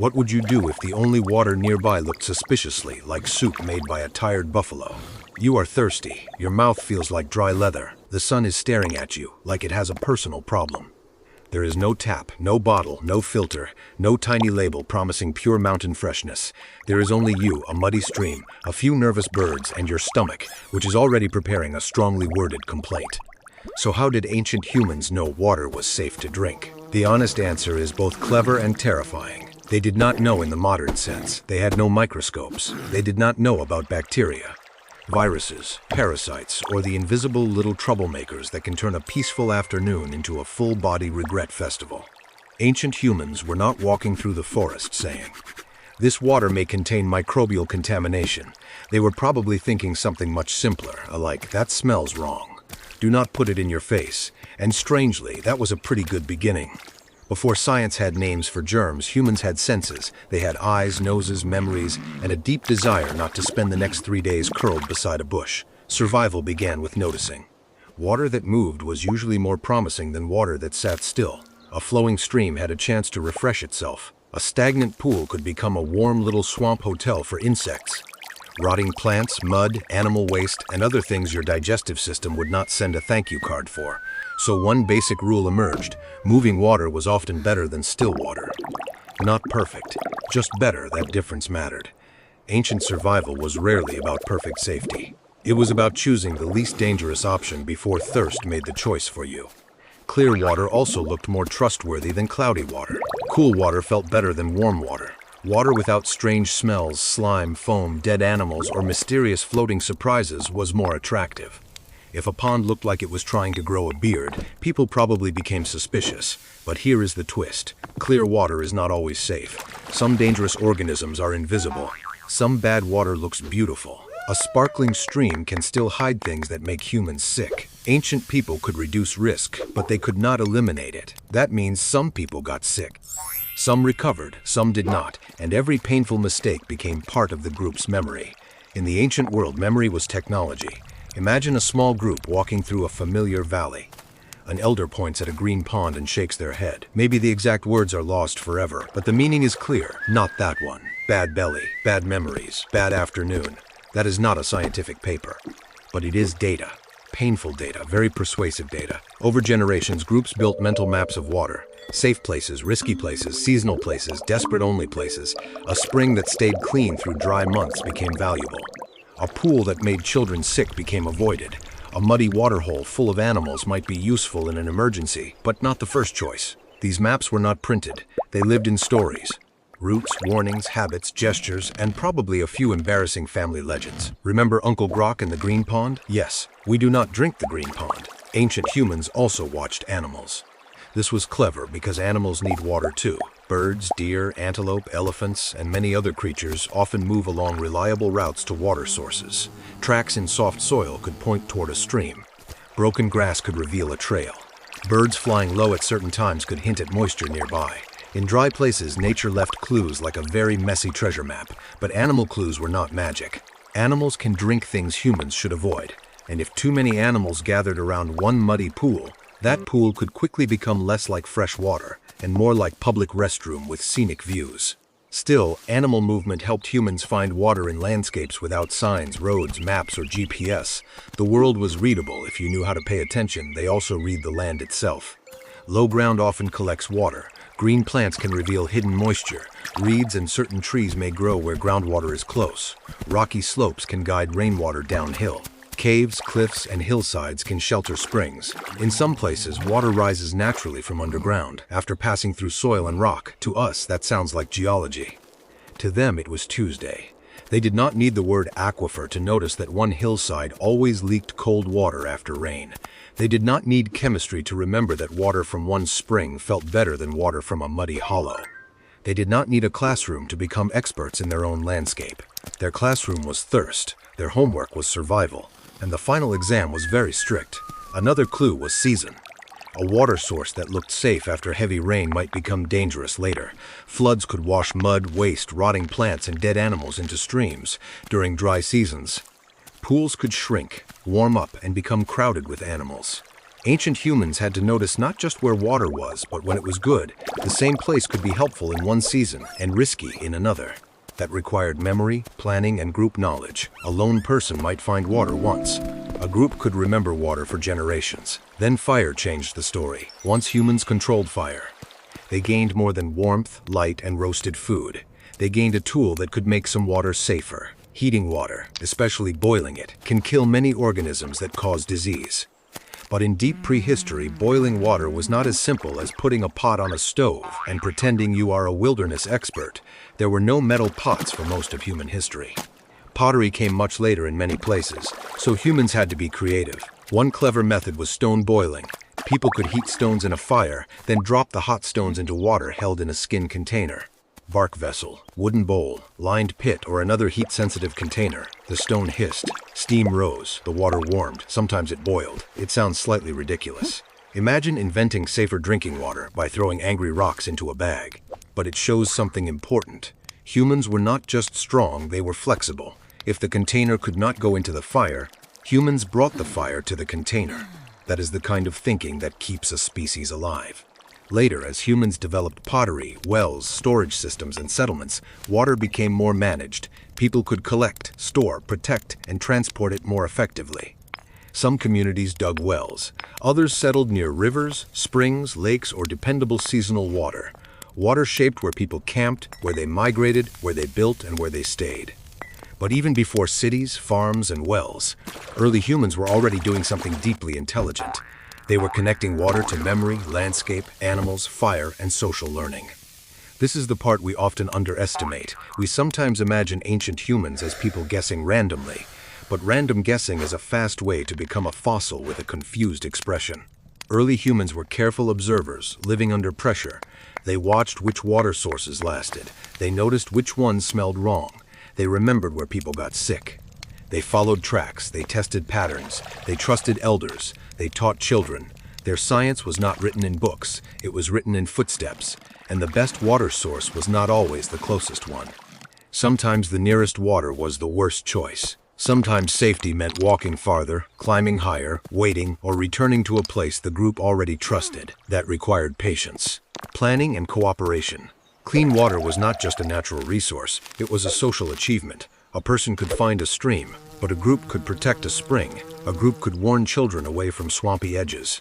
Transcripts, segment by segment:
What would you do if the only water nearby looked suspiciously like soup made by a tired buffalo? You are thirsty. Your mouth feels like dry leather. The sun is staring at you like it has a personal problem. There is no tap, no bottle, no filter, no tiny label promising pure mountain freshness. There is only you, a muddy stream, a few nervous birds, and your stomach, which is already preparing a strongly worded complaint. So how did ancient humans know water was safe to drink? The honest answer is both clever and terrifying. They did not know in the modern sense. They had no microscopes. They did not know about bacteria, viruses, parasites, or the invisible little troublemakers that can turn a peaceful afternoon into a full-body regret festival. Ancient humans were not walking through the forest saying, "This water may contain microbial contamination." They were probably thinking something much simpler, like, "That smells wrong. Do not put it in your face." And strangely, that was a pretty good beginning. Before science had names for germs, humans had senses. They had eyes, noses, memories, and a deep desire not to spend the next 3 days curled beside a bush. Survival began with noticing. Water that moved was usually more promising than water that sat still. A flowing stream had a chance to refresh itself. A stagnant pool could become a warm little swamp hotel for insects. Rotting plants, mud, animal waste, and other things your digestive system would not send a thank you card for. So one basic rule emerged: moving water was often better than still water. Not perfect, just better. That difference mattered. Ancient survival was rarely about perfect safety. It was about choosing the least dangerous option before thirst made the choice for you. Clear water also looked more trustworthy than cloudy water. Cool water felt better than warm water. Water without strange smells, slime, foam, dead animals, or mysterious floating surprises was more attractive. If a pond looked like it was trying to grow a beard, people probably became suspicious. But here is the twist. Clear water is not always safe. Some dangerous organisms are invisible. Some bad water looks beautiful. A sparkling stream can still hide things that make humans sick. Ancient people could reduce risk, but they could not eliminate it. That means some people got sick. Some recovered, some did not, and every painful mistake became part of the group's memory. In the ancient world, memory was technology. Imagine a small group walking through a familiar valley. An elder points at a green pond and shakes their head. Maybe the exact words are lost forever, but the meaning is clear. Not that one. Bad belly, bad memories, bad afternoon. That is not a scientific paper, but it is data. Painful data, very persuasive data. Over generations, groups built mental maps of water. Safe places, risky places, seasonal places, desperate-only places. A spring that stayed clean through dry months became valuable. A pool that made children sick became avoided. A muddy waterhole full of animals might be useful in an emergency, but not the first choice. These maps were not printed. They lived in stories. Routes, warnings, habits, gestures, and probably a few embarrassing family legends. Remember Uncle Grok and the green pond? Yes, we do not drink the green pond. Ancient humans also watched animals. This was clever because animals need water too. Birds, deer, antelope, elephants, and many other creatures often move along reliable routes to water sources. Tracks in soft soil could point toward a stream. Broken grass could reveal a trail. Birds flying low at certain times could hint at moisture nearby. In dry places, nature left clues like a very messy treasure map, but animal clues were not magic. Animals can drink things humans should avoid, and if too many animals gathered around one muddy pool, that pool could quickly become less like fresh water and more like public restroom with scenic views. Still, animal movement helped humans find water in landscapes without signs, roads, maps, or GPS. The world was readable if you knew how to pay attention. They also read the land itself. Low ground often collects water. Green plants can reveal hidden moisture. Reeds and certain trees may grow where groundwater is close. Rocky slopes can guide rainwater downhill. Caves, cliffs, and hillsides can shelter springs. In some places, water rises naturally from underground, after passing through soil and rock. To us, that sounds like geology. To them, it was Tuesday. They did not need the word aquifer to notice that one hillside always leaked cold water after rain. They did not need chemistry to remember that water from one spring felt better than water from a muddy hollow. They did not need a classroom to become experts in their own landscape. Their classroom was thirst, their homework was survival, and the final exam was very strict. Another clue was season. A water source that looked safe after heavy rain might become dangerous later. Floods could wash mud, waste, rotting plants, and dead animals into streams during dry seasons. Pools could shrink, warm up, and become crowded with animals. Ancient humans had to notice not just where water was, but when it was good. The same place could be helpful in one season and risky in another. That required memory, planning, and group knowledge. A lone person might find water once. A group could remember water for generations. Then fire changed the story. Once humans controlled fire, they gained more than warmth, light, and roasted food. They gained a tool that could make some water safer. Heating water, especially boiling it, can kill many organisms that cause disease. But in deep prehistory, boiling water was not as simple as putting a pot on a stove and pretending you are a wilderness expert. There were no metal pots for most of human history. Pottery came much later in many places, so humans had to be creative. One clever method was stone boiling. People could heat stones in a fire, then drop the hot stones into water held in a skin container. Bark vessel, wooden bowl, lined pit, or another heat-sensitive container. The stone hissed. Steam rose. The water warmed. Sometimes it boiled. It sounds slightly ridiculous. Imagine inventing safer drinking water by throwing angry rocks into a bag. But it shows something important. Humans were not just strong, they were flexible. If the container could not go into the fire, humans brought the fire to the container. That is the kind of thinking that keeps a species alive. Later, as humans developed pottery, wells, storage systems, and settlements, water became more managed. People could collect, store, protect, and transport it more effectively. Some communities dug wells. Others settled near rivers, springs, lakes, or dependable seasonal water. Water shaped where people camped, where they migrated, where they built, and where they stayed. But even before cities, farms, and wells, early humans were already doing something deeply intelligent. They were connecting water to memory, landscape, animals, fire, and social learning. This is the part we often underestimate. We sometimes imagine ancient humans as people guessing randomly, but random guessing is a fast way to become a fossil with a confused expression. Early humans were careful observers, living under pressure. They watched which water sources lasted. They noticed which ones smelled wrong. They remembered where people got sick. They followed tracks. They tested patterns. They trusted elders. They taught children. Their science was not written in books. It was written in footsteps. And the best water source was not always the closest one. Sometimes the nearest water was the worst choice. Sometimes safety meant walking farther, climbing higher, waiting, or returning to a place the group already trusted. That required patience, planning, and cooperation. Clean water was not just a natural resource, it was a social achievement. A person could find a stream, but a group could protect a spring. A group could warn children away from swampy edges.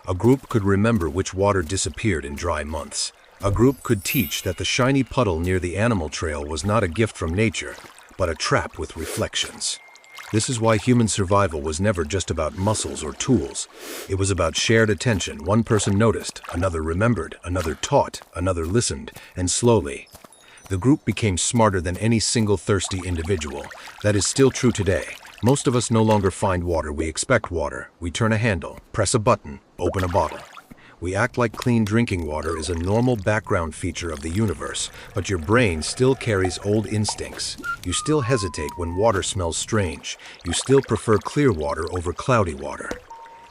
A group could remember which water disappeared in dry months. A group could teach that the shiny puddle near the animal trail was not a gift from nature, but a trap with reflections. This is why human survival was never just about muscles or tools. It was about shared attention. One person noticed, another remembered, another taught, another listened, and slowly, the group became smarter than any single thirsty individual. That is still true today. Most of us no longer find water. We expect water. We turn a handle, press a button, open a bottle. We act like clean drinking water is a normal background feature of the universe, but your brain still carries old instincts. You still hesitate when water smells strange. You still prefer clear water over cloudy water.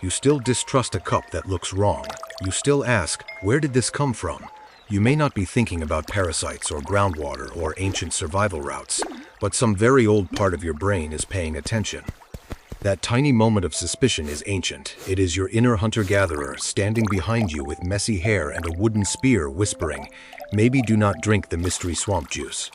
You still distrust a cup that looks wrong. You still ask, where did this come from? You may not be thinking about parasites or groundwater or ancient survival routes, but some very old part of your brain is paying attention. That tiny moment of suspicion is ancient. It is your inner hunter-gatherer standing behind you with messy hair and a wooden spear whispering, maybe do not drink the mystery swamp juice.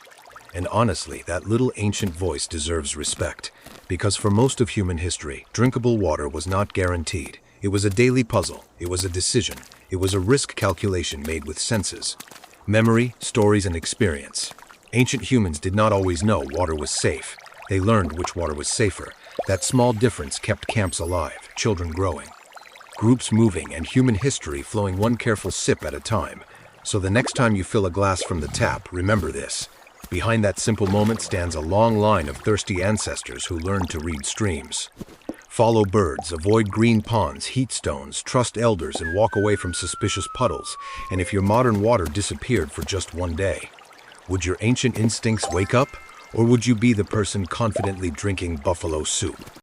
And honestly, that little ancient voice deserves respect, because for most of human history, drinkable water was not guaranteed. It was a daily puzzle. It was a decision. It was a risk calculation made with senses, memory, stories, and experience. Ancient humans did not always know water was safe. They learned which water was safer. That small difference kept camps alive, children growing, groups moving, and human history flowing one careful sip at a time. So the next time you fill a glass from the tap, remember this. Behind that simple moment stands a long line of thirsty ancestors who learned to read streams. Follow birds, avoid green ponds, heat stones, trust elders, and walk away from suspicious puddles. And if your modern water disappeared for just one day, would your ancient instincts wake up? Or would you be the person confidently drinking buffalo soup?